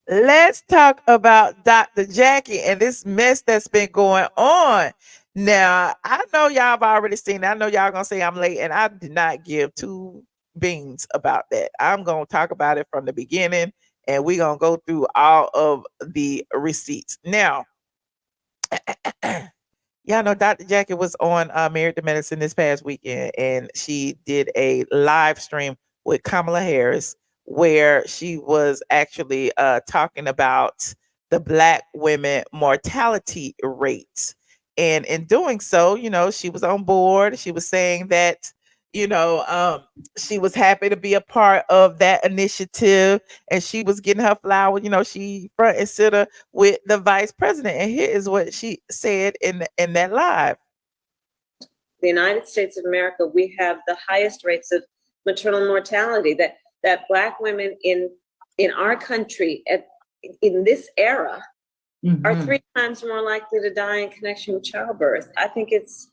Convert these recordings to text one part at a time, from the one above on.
let's talk about Dr. Jackie and this mess that's been going on. Now, I know y'all have already seen it. I know y'all gonna say I'm late, and I did not give two beans about that. I'm gonna talk about it from the beginning, and we're gonna go through all of the receipts. Now, y'all know Dr. Jackie was on Married to Medicine this past weekend, and she did a live stream with Kamala Harris where she was actually talking about the Black women mortality rates. And in doing so, she was on board. She was saying that, you know, um, she was happy to be a part of that initiative, and she was getting her flowers. She front and center with the vice president. And here is what she said in that live. The United States of America, we have the highest rates of maternal mortality. That Black women in our country in this era are 3 times more likely to die in connection with childbirth. I think it's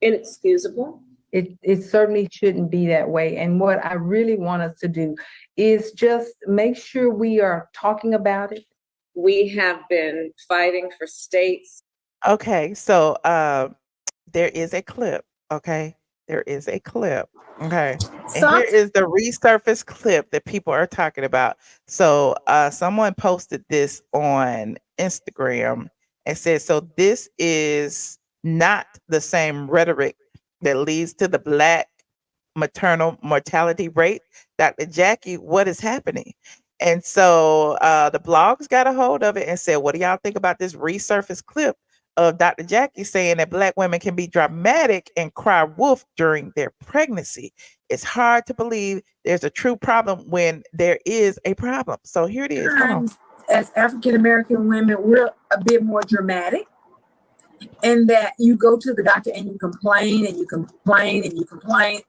inexcusable. It certainly shouldn't be that way. And what I really want us to do is just make sure we are talking about it. We have been fighting for states. Okay, so there is a clip. Okay, there is a clip. Okay, and here is the resurfaced clip that people are talking about. So someone posted this on Instagram and said, so this is not the same rhetoric that leads to the Black maternal mortality rate. Dr. Jackie, what is happening? And so the blogs got a hold of it and said, what do y'all think about this resurfaced clip of Dr. Jackie saying that Black women can be dramatic and cry wolf during their pregnancy? It's hard to believe there's a true problem when there is a problem. So here it is. Hold on. As African American women, we're a bit more dramatic in that you go to the doctor and you complain and you complain and you complain,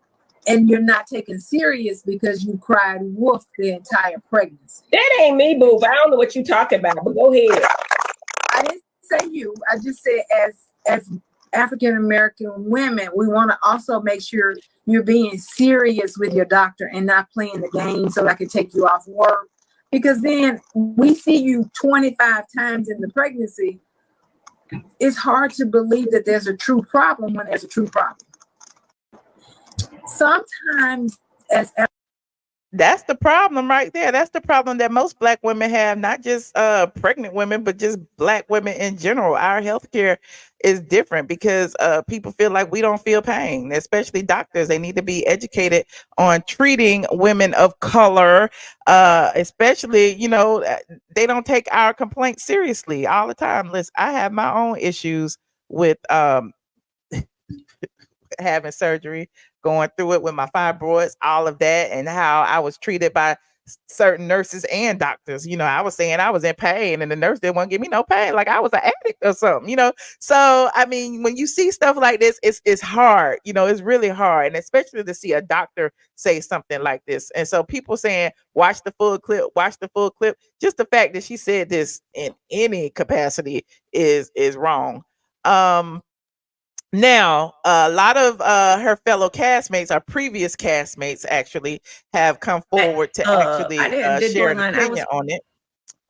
and you're not taken serious because you cried wolf the entire pregnancy. That ain't me, boo. I don't know what you're talking about, but go ahead. I didn't say you. I just said as African American women, we want to also make sure you're being serious with your doctor and not playing the game so I can take you off work. Because then we see you 25 times in the pregnancy. It's hard to believe that there's a true problem when there's a true problem. Sometimes that's the problem right there. That's the problem that most Black women have, not just pregnant women, but just Black women in general. Our healthcare is different because people feel like we don't feel pain, especially doctors. They need to be educated on treating women of color, especially, they don't take our complaints seriously all the time. Listen, I have my own issues with having surgery, going through it with my fibroids, all of that, and how I was treated by certain nurses and doctors. I was saying I was in pain and the nurse didn't want to give me no pain, like I was an addict or something, So, I mean, when you see stuff like this, it's hard, it's really hard. And especially to see a doctor say something like this. And so people saying, watch the full clip. Just the fact that she said this in any capacity is wrong. Now, a lot of her fellow castmates, our previous castmates, actually have come forward to actually share an opinion on it.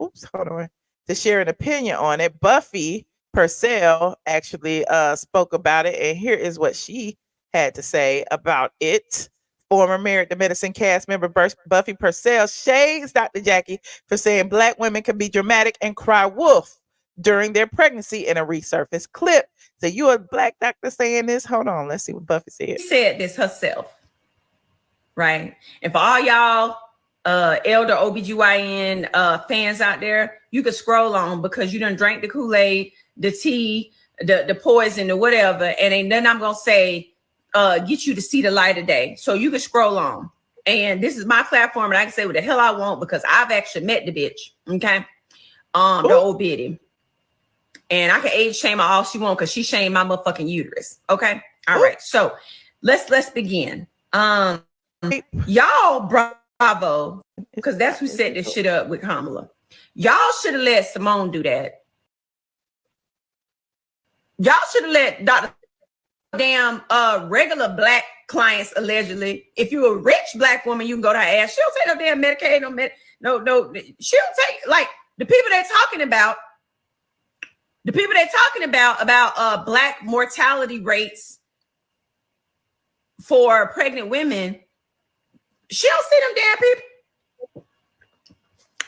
Oops, hold on. To share an opinion on it. Buffie Purcel actually spoke about it, and here is what she had to say about it. Former Married to Medicine cast member Buffie Purcel shades Dr. Jackie for saying Black women can be dramatic and cry wolf during their pregnancy in a resurfaced clip. So you a Black doctor saying this? Hold on, let's see what Buffy said. She said this herself, right? And for all y'all elder OBGYN fans out there, you can scroll on because you done drank the Kool-Aid, the tea, the poison, or whatever, and ain't nothing I'm gonna say get you to see the light of day. So you can scroll on. And this is my platform, and I can say what the hell I want because I've actually met the bitch. Okay. The old biddy. And I can age shame her all she wants because she shamed my motherfucking uterus. Okay. All right. So let's begin. Y'all bravo, because that's who set this shit up with Kamala. Y'all should have let Simone do that. Y'all should have let Dr. Damn regular Black clients allegedly. If you're a rich Black woman, you can go to her ass. She don't take no damn Medicaid, no. She don't take, like, the people they're talking about. The people they're talking about black mortality rates for pregnant women. She don't see them damn people.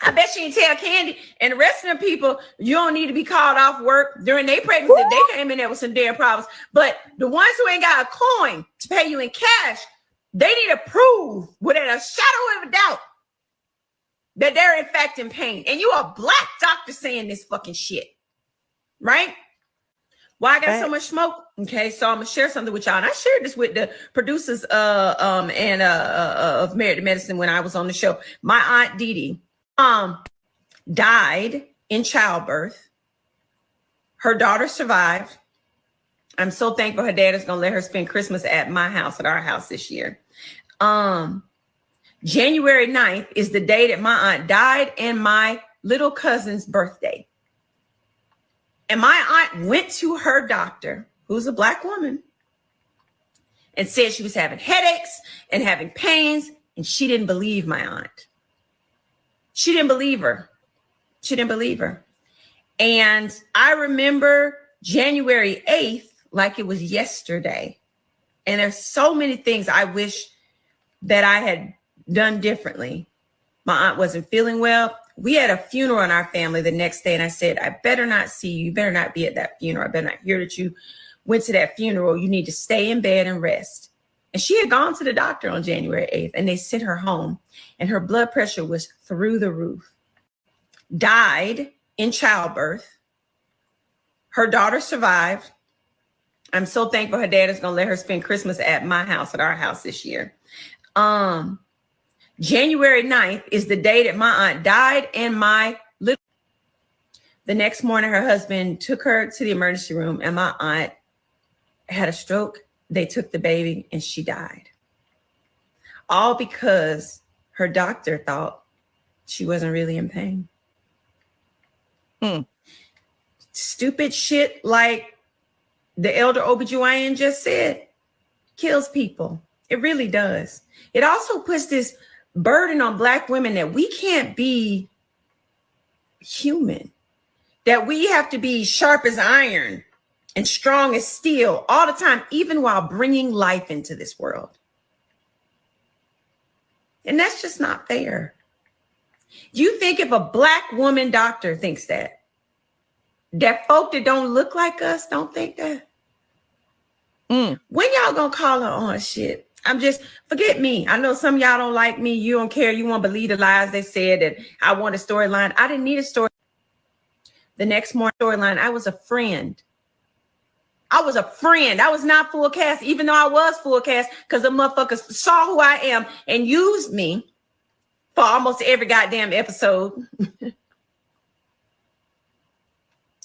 I bet she didn't tell Candy and the rest of them people, you don't need to be called off work during their pregnancy. They came in there with some damn problems. But the ones who ain't got a coin to pay you in cash, they need to prove without a shadow of a doubt that they're in fact in pain. And you a black doctor saying this fucking shit, right? Why I got so much smoke? Okay, so I'm gonna share something with y'all. And I shared this with the producers of Married to Medicine when I was on the show. My aunt Dee Dee died in childbirth. Her daughter survived. I'm so thankful her dad is gonna let her spend Christmas at my house, at our house this year. January 9th is the day that my aunt died and my little cousin's birthday. And my aunt went to her doctor, who's a black woman, and said she was having headaches and having pains, and she didn't believe my aunt. She didn't believe her. She didn't believe her. And I remember January 8th like it was yesterday. And there's so many things I wish that I had done differently. My aunt wasn't feeling well. We had a funeral in our family the next day, and I said, I better not see you. You better not be at that funeral. I better not hear that you went to that funeral. You need to stay in bed and rest. And she had gone to the doctor on January 8th, and they sent her home, and her blood pressure was through the roof. Died in childbirth. Her daughter survived. I'm so thankful her dad is going to let her spend Christmas at my house, at our house this year. January 9th is the day that my aunt died and my little. The next morning, her husband took her to the emergency room, and my aunt had a stroke. They took the baby and she died. All because her doctor thought she wasn't really in pain. Stupid shit like the elder OBGYN just said kills people. It really does. It also puts this burden on black women that we can't be human, that we have to be sharp as iron and strong as steel all the time, even while bringing life into this world. And that's just not fair. You think if a black woman doctor thinks that folk that don't look like us don't think that? When y'all gonna call her on shit? Forget me. I know some of y'all don't like me. You don't care. You won't believe the lies they said that I want a storyline. I didn't need a story. The next morning storyline, I was a friend. I was not full cast, even though I was full cast, because the motherfuckers saw who I am and used me for almost every goddamn episode.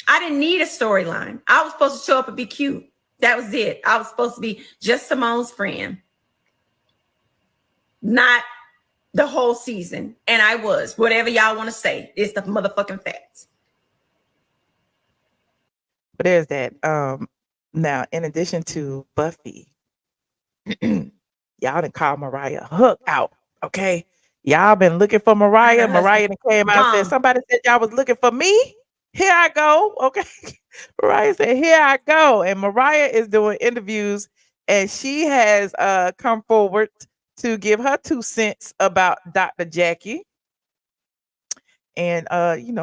I didn't need a storyline. I was supposed to show up and be cute. That was it. I was supposed to be just Simone's friend. Not the whole season. And I was. Whatever y'all want to say. It's the motherfucking facts. But there's that. Now, in addition to Buffy, y'all done called Mariah Huq out. Okay. Y'all been looking for Mariah. Mariah came out and said, somebody said y'all was looking for me. Here I go. Okay. Mariah said, here I go. And Mariah is doing interviews, and she has come forward to give her 2 cents about Dr. Jackie. And,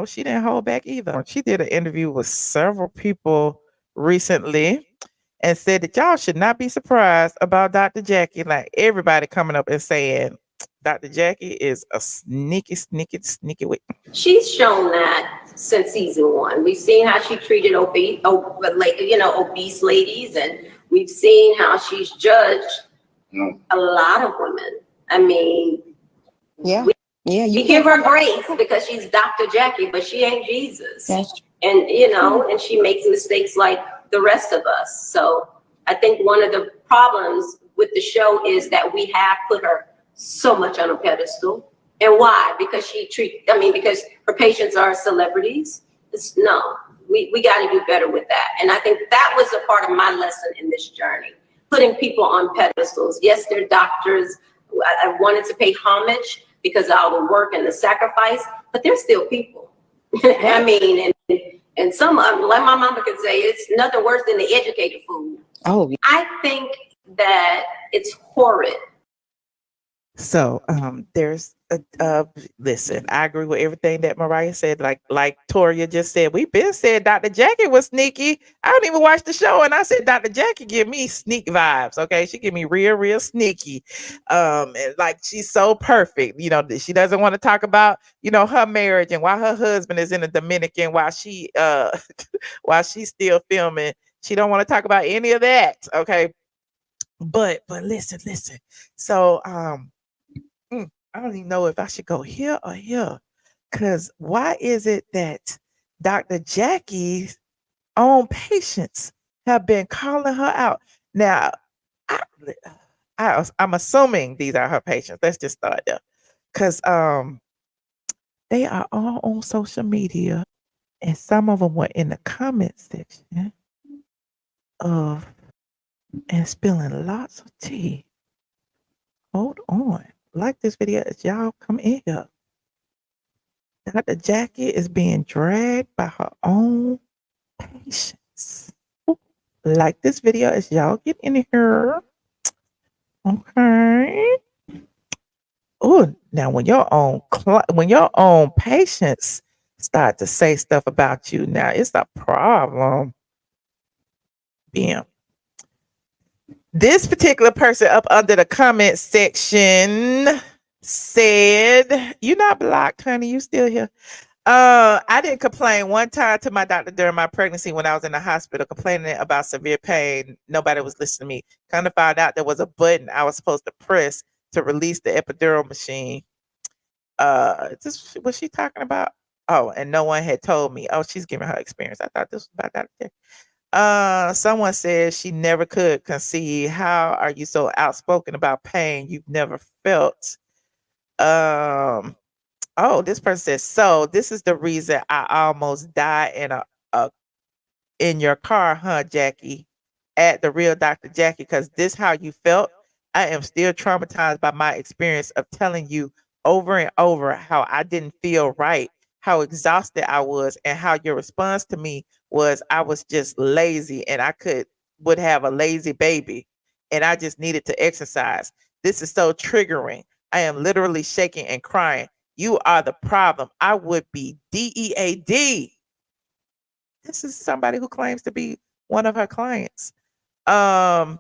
she didn't hold back either. She did an interview with several people recently and said that y'all should not be surprised about Dr. Jackie. Like, everybody coming up and saying Dr. Jackie is a sneaky witch. She's shown that since season 1. We've seen how she treated obese ladies, and we've seen how she's judged a lot of women. I mean, you give her grace because she's Dr. Jackie, but she ain't Jesus. And and she makes mistakes like the rest of us. So I think one of the problems with the show is that we have put her so much on a pedestal. And why? Because because her patients are celebrities. We got to do better with that. And I think that was a part of my lesson in this journey, putting people on pedestals. Yes, they're doctors. I wanted to pay homage because of all the work and the sacrifice, but they're still people. I mean, and some of them, like my mama could say, it's nothing worse than the educated fool. Oh, I think that it's horrid. So there's listen, I agree with everything that Mariah said. Like Toria just said, we've been said Dr. Jackie was sneaky. I don't even watch the show, and I said Dr. Jackie give me sneak vibes. Okay, she give me real sneaky. And like she's so perfect. You know, she doesn't want to talk about, you know, her marriage and why her husband is in the Dominican while she while she's still filming. She don't want to talk about any of that. Okay. But listen. So I don't even know if I should go here or here. Cause why is it that Dr. Jackie's own patients have been calling her out? Now, I'm assuming these are her patients. Let's just start there. Cause they are all on social media, and some of them were in the comment section of and spilling lots of tea. Hold on. Like this video as y'all come in here. Dr. Jackie is being dragged by her own patients. Like this video as y'all get in here. Okay. Oh, now when your own patients start to say stuff about you, now it's a problem. Bam. This particular person up under the comment section said, "You're not blocked, honey. You still here." I didn't complain one time to my doctor during my pregnancy when I was in the hospital, complaining about severe pain. Nobody was listening to me. Kind of found out there was a button I was supposed to press to release the epidural machine. This was she talking about? Oh, and no one had told me. Oh, she's giving her experience. I thought this was about that. Someone said she never could conceive. How are you so outspoken about pain you've never felt? Oh, this person says, so this is the reason I almost died in your car, huh, Jackie? At the real Dr. Jackie, because this how you felt. I am still traumatized by my experience of telling you over and over how I didn't feel right, how exhausted I was, and how your response to me was I was just lazy and would have a lazy baby and I just needed to exercise. This is so triggering. I am literally shaking and crying. You are the problem. I would be DEAD. This is somebody who claims to be one of her clients. What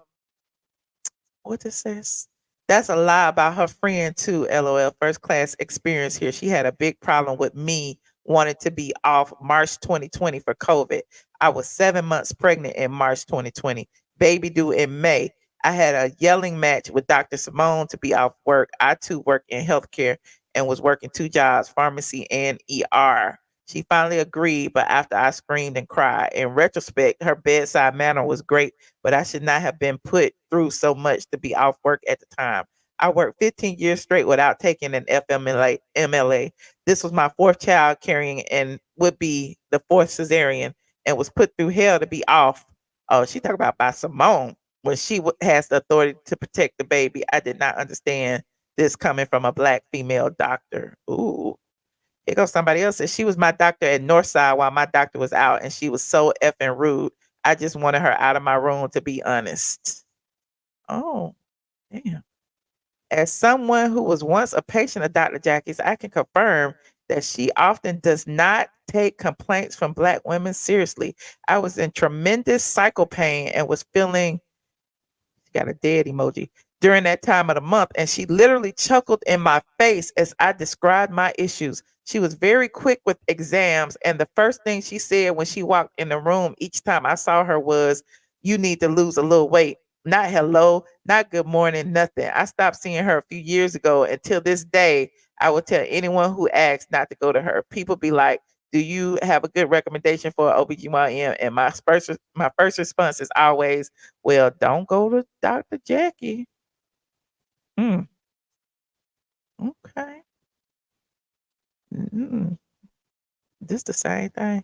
this says? That's a lie about her friend too. LOL. First class experience here. She had a big problem with me wanting to be off March 2020 for COVID. I was 7 months pregnant in March 2020. Baby due in May. I had a yelling match with Dr. Simone to be off work. I too work in healthcare and was working 2 jobs, pharmacy and ER. She finally agreed, but after I screamed and cried. In retrospect, her bedside manner was great, but I should not have been put through so much to be off work at the time. I worked 15 years straight without taking an FMLA. This was my 4th child carrying and would be the 4th cesarean and was put through hell to be off. Oh, she talked about by Simone when she has the authority to protect the baby. I did not understand this coming from a Black female doctor. Ooh. Here goes somebody else. Says she was my doctor at Northside while my doctor was out, and she was so effing rude. I just wanted her out of my room, to be honest. Oh, damn. As someone who was once a patient of Dr. Jackie's, I can confirm that she often does not take complaints from Black women seriously. I was in tremendous cycle pain and was feeling, she got a dead emoji, during that time of the month, and she literally chuckled in my face as I described my issues. She was very quick with exams, and the first thing she said when she walked in the room each time I saw her was, "You need to lose a little weight." Not hello, not good morning, nothing. I stopped seeing her a few years ago. Until this day, I would tell anyone who asks not to go to her. People be like, "Do you have a good recommendation for an OBGYN?" And my first response is always, "Well, don't go to Dr. Jackie." Mm, okay. This the same thing.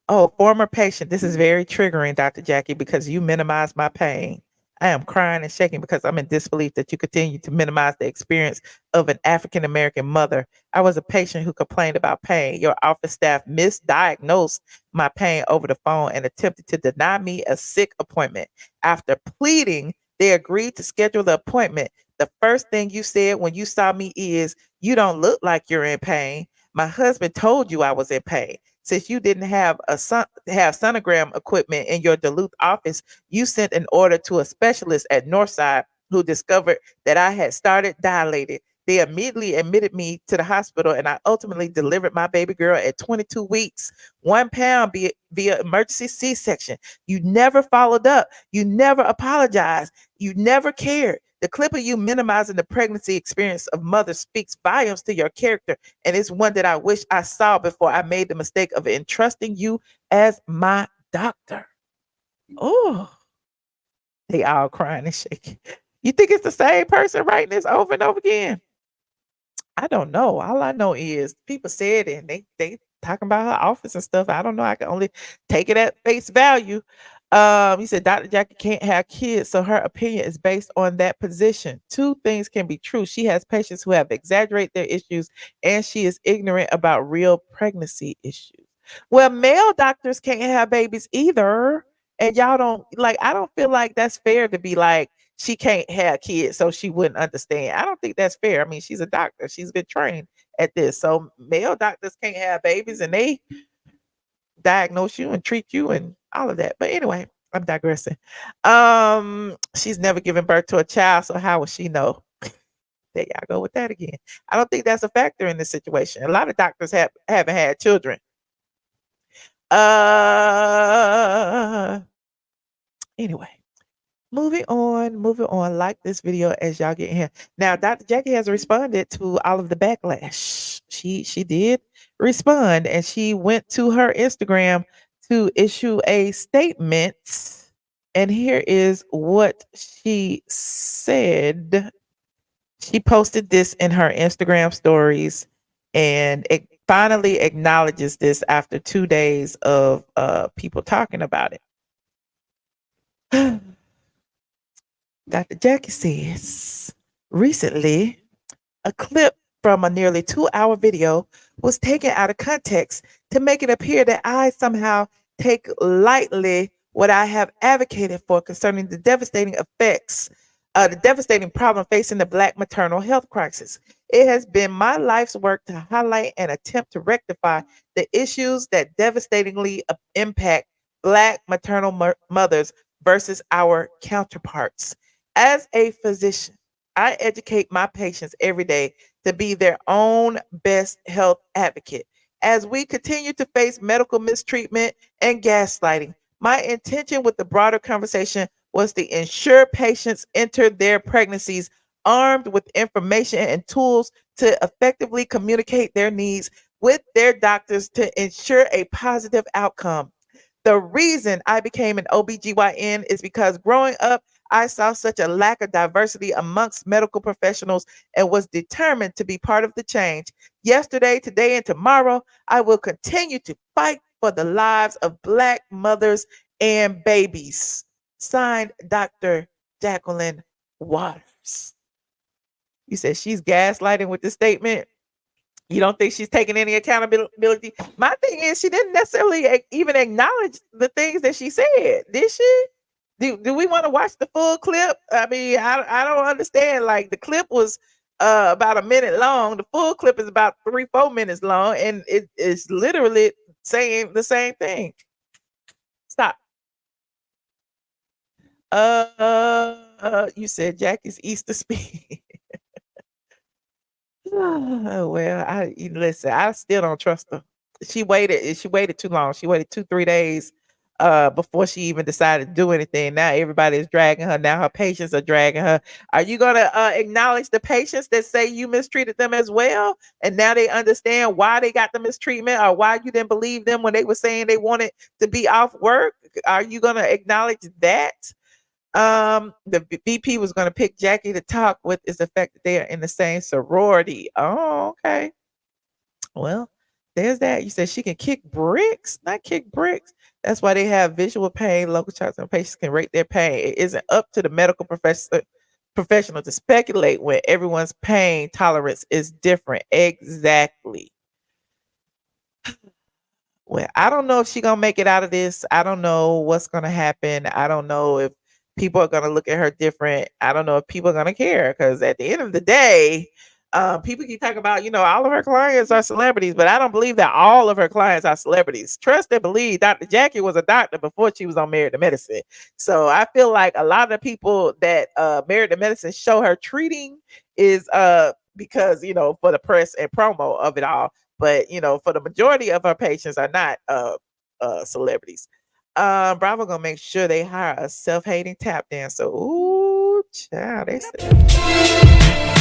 Oh, former patient. This is very triggering, Dr. Jackie, because you minimize my pain. I am crying and shaking because I'm in disbelief that you continue to minimize the experience of an African American mother. I was a patient who complained about pain. Your office staff misdiagnosed my pain over the phone and attempted to deny me a sick appointment. After pleading, they agreed to schedule the appointment. The first thing you said when you saw me is, "You don't look like you're in pain. My husband told you I was in pain. Since you didn't have sonogram equipment in your Duluth office, you sent an order to a specialist at Northside who discovered that I had started dilated. They immediately admitted me to the hospital, and I ultimately delivered my baby girl at 22 weeks, 1 pound via emergency C-section. You never followed up. You never apologized. You never cared. The clip of you minimizing the pregnancy experience of mothers speaks volumes to your character, and it's one that I wish I saw before I made the mistake of entrusting you as my doctor." Oh, they all crying and shaking. You think it's the same person writing this over and over again? I don't know. All I know is people said it and they talking about her office and stuff. I don't know. I can only take it at face value. He said Dr. Jackie can't have kids, so her opinion is based on that position. Two things can be true. She has patients who have exaggerated their issues, and she is ignorant about real pregnancy issues. Well, male doctors can't have babies either. And y'all don't like, I don't feel like that's fair to be like, she can't have kids, so she wouldn't understand. I don't think that's fair. I mean, she's a doctor. She's been trained at this. So male doctors can't have babies and they diagnose you and treat you and all of that. But anyway, I'm digressing. She's never given birth to a child, so how would she know? There y'all go with that again. I don't think that's a factor in this situation. A lot of doctors haven't had children. Anyway. Moving on. Like this video as y'all get in here. Now, Dr. Jackie has responded to all of the backlash. She did respond, and she went to her Instagram to issue a statement. And here is what she said. She posted this in her Instagram stories, and it finally acknowledges this after 2 days of people talking about it. Dr. Jackie says, recently, a clip from a nearly 2-hour video was taken out of context to make it appear that I somehow take lightly what I have advocated for concerning the devastating effects, the devastating problem facing the Black maternal health crisis. It has been my life's work to highlight and attempt to rectify the issues that devastatingly impact Black maternal mothers versus our counterparts. As a physician, I educate my patients every day to be their own best health advocate. As we continue to face medical mistreatment and gaslighting, my intention with the broader conversation was to ensure patients enter their pregnancies armed with information and tools to effectively communicate their needs with their doctors to ensure a positive outcome. The reason I became an OBGYN is because growing up, I saw such a lack of diversity amongst medical professionals and was determined to be part of the change. Yesterday, today, and tomorrow, I will continue to fight for the lives of Black mothers and babies. Signed, Dr. Jacqueline Waters. You said she's gaslighting with this statement. You don't think she's taking any accountability? My thing is, she didn't necessarily even acknowledge the things that she said, did she? Do we want to watch the full clip? I mean, I don't understand. Like, the clip was about a minute long. The full clip is about 3-4 minutes long, and it is literally saying the same thing. Stop. You said Jackie's Easter speech. Well, listen, I still don't trust her. She waited too long. She waited 2-3 days before she even decided to do anything. Now everybody is dragging her. Now her patients are dragging her. Are you gonna acknowledge the patients that say you mistreated them as well? And now they understand why they got the mistreatment, or why you didn't believe them when they were saying they wanted to be off work? Are you gonna acknowledge that? The VP was going to pick Jackie to talk with is the fact that they are in the same sorority. Oh, okay. Well, there's that. You said she can kick bricks, not kick bricks. That's why they have visual pain, local charts, and patients can rate their pain. It isn't up to the medical professional to speculate when everyone's pain tolerance is different. Exactly. Well, I don't know if she's gonna make it out of this. I don't know what's gonna happen. I don't know if people are gonna look at her different. I don't know if people are gonna care, because at the end of the day, people keep talking about, all of her clients are celebrities, but I don't believe that all of her clients are celebrities. Trust and believe, Dr. Jackie was a doctor before she was on Married to Medicine. So I feel like a lot of the people that Married to Medicine show her treating is because, for the press and promo of it all. But for the majority of her patients are not celebrities. Bravo gonna make sure they hire a self-hating tap dancer. Ooh, child, they said.